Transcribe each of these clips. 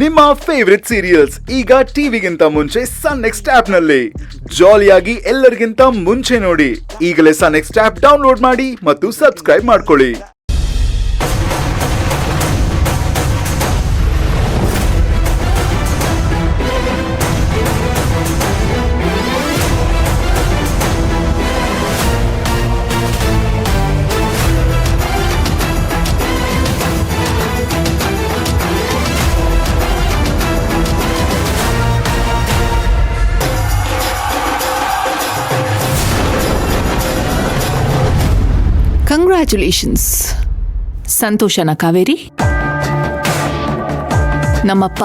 ನಿಮ್ಮ favourite serials ಈಗ ಟಿವಿಗಿಂತ ಮುಂಚೆ ಸನ್ ನೆಕ್ಸ್ಟ್ ಆಪ್ ನಲ್ಲಿ ಜಾಲಿಯಾಗಿ ಎಲ್ಲರಿಗಿಂತ ಮುಂಚೆ ನೋಡಿ. ಈಗಲೇ ಸನ್ ನೆಕ್ಸ್ಟ್ ಆಪ್ ಡೌನ್ಲೋಡ್ ಮಾಡಿ ಮತ್ತು ಸಬ್ಸ್ಕ್ರೈಬ್ ಮಾಡ್ಕೊಳ್ಳಿ. ಕಂಗ್ರ್ಯಾಚುಲೇಷನ್ಸ್. ಸಂತೋಷನಾ ಕಾವೇರಿ? ನಮ್ಮಪ್ಪ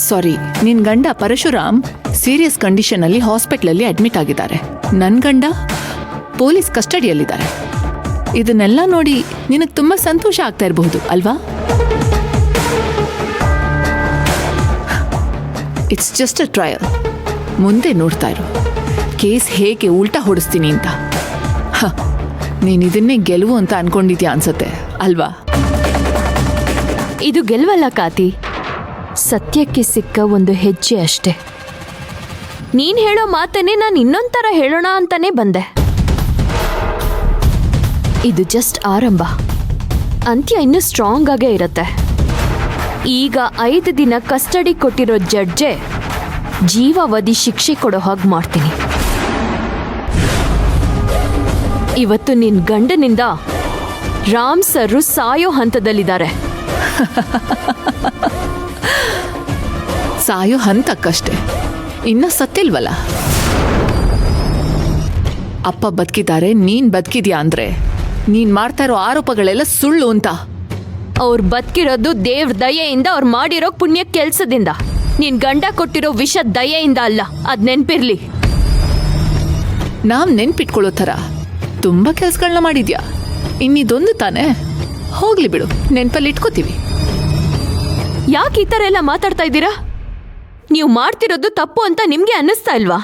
ಸಾರಿ, ನಿನ್ ಗಂಡ ಪರಶುರಾಮ್ ಸೀರಿಯಸ್ ಕಂಡೀಷನ್ ಅಲ್ಲಿ ಹಾಸ್ಪಿಟಲಲ್ಲಿ ಅಡ್ಮಿಟ್ ಆಗಿದ್ದಾರೆ. ನನ್ನ ಗಂಡ ಪೊಲೀಸ್ ಕಸ್ಟಡಿಯಲ್ಲಿದ್ದಾರೆ. ಇದನ್ನೆಲ್ಲ ನೋಡಿ ನಿನಗೆ ತುಂಬಾ ಸಂತೋಷ ಆಗ್ತಾ ಇರಬಹುದು ಅಲ್ವಾ? It's just a trial. ಮುಂದೆ ನೋಡ್ತಾ ಇರು ಕೇಸ್ ಹೇಗೆ ಉಲ್ಟಾ ಹೊಡಿಸ್ತೀನಿ ಅಂತ. ನೀನ್ ಇದನ್ನೇ ಗೆಲುವು ಅಂತ ಅನ್ಕೊಂಡಿದ್ಯಾ ಅನ್ಸತ್ತೆ ಅಲ್ವಾ? ಇದು ಗೆಲುವಲ್ಲ ಕಾತಿ, ಸತ್ಯಕ್ಕೆ ಸಿಕ್ಕ ಒಂದು ಹೆಜ್ಜೆ ಅಷ್ಟೆ. ನೀನ್ ಹೇಳೋ ಮಾತನ್ನೇ ನಾನು ಇನ್ನೊಂಥರ ಹೇಳೋಣ ಅಂತಾನೆ ಬಂದೆ. ಇದು ಜಸ್ಟ್ ಆರಂಭ, ಅಂತ್ಯ ಇನ್ನೂ ಸ್ಟ್ರಾಂಗ್ ಆಗೇ ಇರತ್ತೆ. ಈಗ 5 ದಿನ ಕಸ್ಟಡಿ ಕೊಟ್ಟಿರೋ ಜಡ್ಜೆ ಜೀವಾವಧಿ ಶಿಕ್ಷೆ ಕೊಡೋ ಹಾಗೆ ಮಾಡ್ತೀನಿ. ಇವತ್ತು ನಿನ್ ಗಂಡನಿಂದ ರಾಮ್ ಸರ್ರು ಸಾಯೋ ಹಂತದಲ್ಲಿದ್ದಾರೆ. ಸಾಯೋ ಹಂತಕ್ಕಷ್ಟೆ, ಇನ್ನ ಸತ್ತಿಲ್ವಲ್ಲ. ಅಪ್ಪ ಬದುಕಿದ್ದಾರೆ, ನೀನ್ ಬದುಕಿದ್ಯಾ ಅಂದ್ರೆ ನೀನ್ ಮಾಡ್ತಾ ಇರೋ ಆರೋಪಗಳೆಲ್ಲ ಸುಳ್ಳು ಅಂತ. ಅವ್ರು ಬದುಕಿರೋದು ದೇವ್ರ ದಯೆಯಿಂದ, ಅವ್ರು ಮಾಡಿರೋ ಪುಣ್ಯ ಕೆಲ್ಸದಿಂದ. ನಿನ್ ಗಂಡ ಕೊಟ್ಟಿರೋ ವಿಷ ದಯೆಯಿಂದ ಅಲ್ಲ, ಅದ್ ನೆನ್ಪಿರ್ಲಿ. ನಾವ್ ನೆನ್ಪಿಟ್ಕೊಳ್ಳೋ ಥರ ತುಂಬಾ ಕೆಲ್ಸಗಳನ್ನ ಮಾಡಿದ್ಯಾ, ಇನ್ನಿದೊಂದು ತಾನೇ. ಹೋಗ್ಲಿ ಬಿಡು, ನೆನ್ಪಲ್ಲಿ ಇಟ್ಕೋತೀವಿ. ಯಾಕೆ ಈ ಥರ ಎಲ್ಲ ಮಾತಾಡ್ತಾ ಇದ್ದೀರಾ? ನೀವು ಮಾಡ್ತಿರೋದು ತಪ್ಪು ಅಂತ ನಿಮ್ಗೆ ಅನ್ನಿಸ್ತಾ ಇಲ್ವಾ?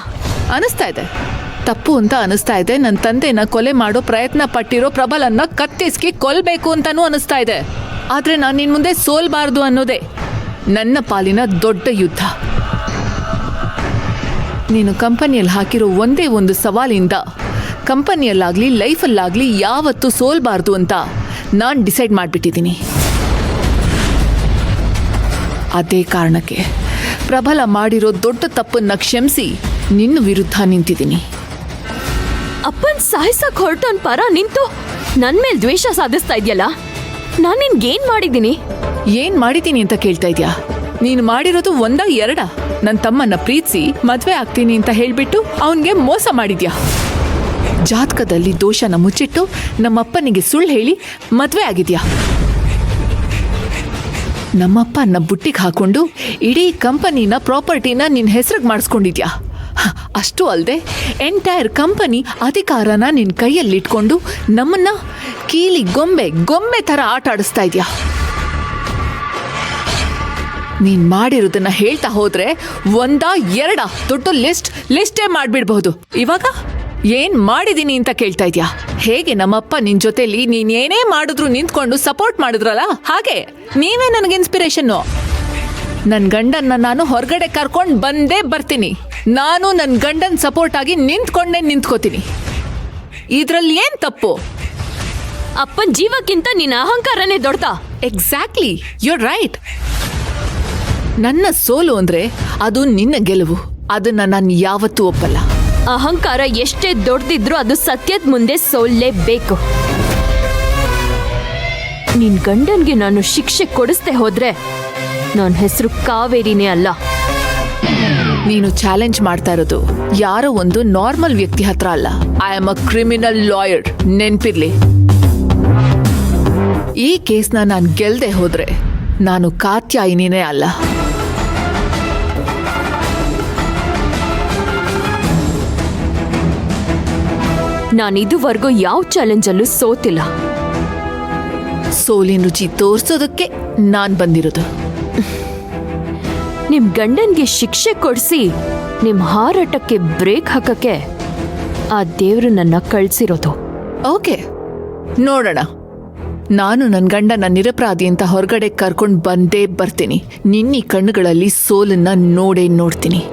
ಅನಿಸ್ತಾ ಇದೆ, ತಪ್ಪು ಅಂತ ಅನಿಸ್ತಾ ಇದೆ. ನನ್ನ ತಂದೆನ ಕೊಲೆ ಮಾಡೋ ಪ್ರಯತ್ನ ಪಟ್ಟಿರೋ ಪ್ರಬಲನ್ನ ಕತ್ತಿಸ್ಕಿ ಕೊಲ್ಬೇಕು ಅಂತಾನೂ ಅನಿಸ್ತಾ ಇದೆ. ಆದ್ರೆ ನಾನು ನಿನ್ ಮುಂದೆ ಸೋಲ್ಬಾರ್ದು ಅನ್ನೋದೇ ನನ್ನ ಪಾಲಿನ ದೊಡ್ಡ ಯುದ್ಧ. ನೀನು ಕಂಪನಿಯಲ್ಲಿ ಹಾಕಿರೋ ಒಂದೇ ಒಂದು ಸವಾಲಿಂದ ಕಂಪನಿಯಲ್ಲಾಗ್ಲಿ ಲೈಫಲ್ಲಾಗ್ಲಿ ಯಾವತ್ತೂ ಸೋಲ್ಬಾರ್ದು ಅಂತ ನಾನು ಡಿಸೈಡ್ ಮಾಡಿಬಿಟ್ಟಿದ್ದೀನಿ. ಅದೇ ಕಾರಣಕ್ಕೆ ಪ್ರಬಲ ಮಾಡಿರೋ ದೊಡ್ಡ ತಪ್ಪನ್ನ ಕ್ಷಮಿಸಿ ನಿನ್ನ ವಿರುದ್ಧ ನಿಂತಿದ್ದೀನಿ. ಅಪ್ಪನ್ ಸಾಯಿಸಕ್ ಹೊರಟೋನ್ ಪರ ನಿಂತು ನನ್ ಮೇಲೆ ದ್ವೇಷ ಸಾಧಿಸ್ತಾ ಇದೆಯಲ್ಲ, ನಾನು ನಿನ್ಗೇನ್ ಮಾಡಿದ್ದೀನಿ? ಏನ್ ಮಾಡಿದ್ದೀನಿ ಅಂತ ಕೇಳ್ತಾ ಇದ್ಯಾ? ನೀನು ಮಾಡಿರೋದು 1-2. ನನ್ನ ತಮ್ಮನ್ನ ಪ್ರೀತಿಸಿ ಮದ್ವೆ ಆಗ್ತೀನಿ ಅಂತ ಹೇಳ್ಬಿಟ್ಟು ಅವನ್ಗೆ ಮೋಸ ಮಾಡಿದ್ಯಾ. ಜಾತಕದಲ್ಲಿ ದೋಷನ ಮುಚ್ಚಿಟ್ಟು ನಮ್ಮಪ್ಪನಿಗೆ ಸುಳ್ಳು ಹೇಳಿ ಮದ್ವೆ ಆಗಿದ್ಯಾ. ನಮ್ಮಪ್ಪನ ಬುಟ್ಟಿಗೆ ಹಾಕೊಂಡು ಇಡೀ ಕಂಪನಿನ ಪ್ರಾಪರ್ಟಿನ ನಿನ್ನ ಹೆಸರಿಗೆ ಮಾಡಿಸ್ಕೊಂಡಿದ್ಯಾ. ಅಷ್ಟು ಅಲ್ಲದೆ ಎಂಟೈರ್ ಕಂಪನಿ ಅಧಿಕಾರನ ನಿನ್ನ ಕೈಯಲ್ಲಿಟ್ಕೊಂಡು ನಮ್ಮನ್ನ ಕೀಲಿ ಗೊಂಬೆ ಥರ ಆಟ ಆಡಿಸ್ತಾ ಇದ್ಯಾ. ನೀನ್ ಮಾಡಿರೋದನ್ನ ಹೇಳ್ತಾ ಹೋದ್ರೆ 1-2 ದೊಡ್ಡ ಲಿಸ್ಟೇ ಮಾಡ್ಬಿಡ್ಬಹುದು. ಇವಾಗ ಏನ್ ಮಾಡಿದೀನಿ ಅಂತ ಕೇಳ್ತಾ ಇದ್ಯಾ? ಹೇಗೆ ನಮ್ಮಪ್ಪ ನಿನ್ ಜೊತೆಲಿ ನೀನ್ ಏನೇ ಮಾಡಿದ್ರು ನಿಂತ್ಕೊಂಡು ಸಪೋರ್ಟ್ ಮಾಡಿದ್ರಲ್ಲ, ಹಾಗೆ ನೀವೇ ನನಗೆ ಇನ್ಸ್ಪಿರೇಷನ್ನು. ನನ್ ಗಂಡನ್ನ ನಾನು ಹೊರಗಡೆ ಕರ್ಕೊಂಡು ಬಂದೇ ಬರ್ತೀನಿ. ನಾನು ನನ್ ಗಂಡನ್ ಸಪೋರ್ಟ್ ಆಗಿ ನಿಂತ್ಕೋತೀನಿ. ಇದ್ರಲ್ಲಿ ಏನ್ ತಪ್ಪು? ಅಪ್ಪನ್ ಜೀವಕ್ಕಿಂತ ನಿನ್ನ ಅಹಂಕಾರನೇ ದೊಡ್ಡ. Exactly, you're right. ನನ್ನ ಸೋಲು ಅಂದ್ರೆ ಅದು ನಿನ್ನ ಗೆಲುವು. ಅದನ್ನ ನಾನು ಯಾವತ್ತೂ ಒಪ್ಪಲ್ಲ. ಅಹಂಕಾರ ಎಷ್ಟೇ ದೊಡ್ಡದಿದ್ರೂ ಅದು ಸತ್ಯದ ಮುಂದೆ ಸೋಲ್ಲೇಬೇಕು. ನಿನ್ ಗಂಡನ್ಗೆ ನಾನು ಶಿಕ್ಷೆ ಕೊಡಿಸ್ದೆ ಹೋದ್ರೆ ನನ್ನ ಹೆಸರು ಕಾವೇರಿನೇ ಅಲ್ಲ. ನೀನು ಚಾಲೆಂಜ್ ಮಾಡ್ತಾ ಇರೋದು ಯಾರೋ ಒಂದು ನಾರ್ಮಲ್ ವ್ಯಕ್ತಿ ಹತ್ರ ಅಲ್ಲ. I am a criminal lawyer, ನೆನ್ಪಿರ್ಲಿ. ಈ ಕೇಸ್ನ ನಾನು ಗೆಲ್ದೆ ಹೋದ್ರೆ ನಾನು ಕಾತ್ಯಾಯಿನಿನೇ ಅಲ್ಲ. ನಾನಿದುವರೆಗೂ ಯಾವ ಚಾಲೆಂಜಲ್ಲೂ ಸೋತಿಲ್ಲ. ಸೋಲಿನ ರುಚಿ ತೋರ್ಸೋದಕ್ಕೆ ನಾನ್ ಬಂದಿರೋದು. ನಿಮ್ ಗಂಡನ್ಗೆ ಶಿಕ್ಷೆ ಕೊಡಿಸಿ ನಿಮ್ ಹಾರಾಟಕ್ಕೆ ಬ್ರೇಕ್ ಹಾಕಕ್ಕೆ ಆ ದೇವ್ರು ನನ್ನ ಕಳ್ಸಿರೋದು. ಓಕೆ, ನೋಡೋಣ ನಾನು ನನ್ ಗಂಡನ ನಿರಪರಾಧಿ ಅಂತ ಹೊರಗಡೆ ಕರ್ಕೊಂಡ್ ಬಂದೇ ಬರ್ತೀನಿ. ನಿನ್ನಿ ಕಣ್ಣುಗಳಲ್ಲಿ ಸೋಲನ್ನ ನೋಡೇ ನೋಡ್ತೀನಿ.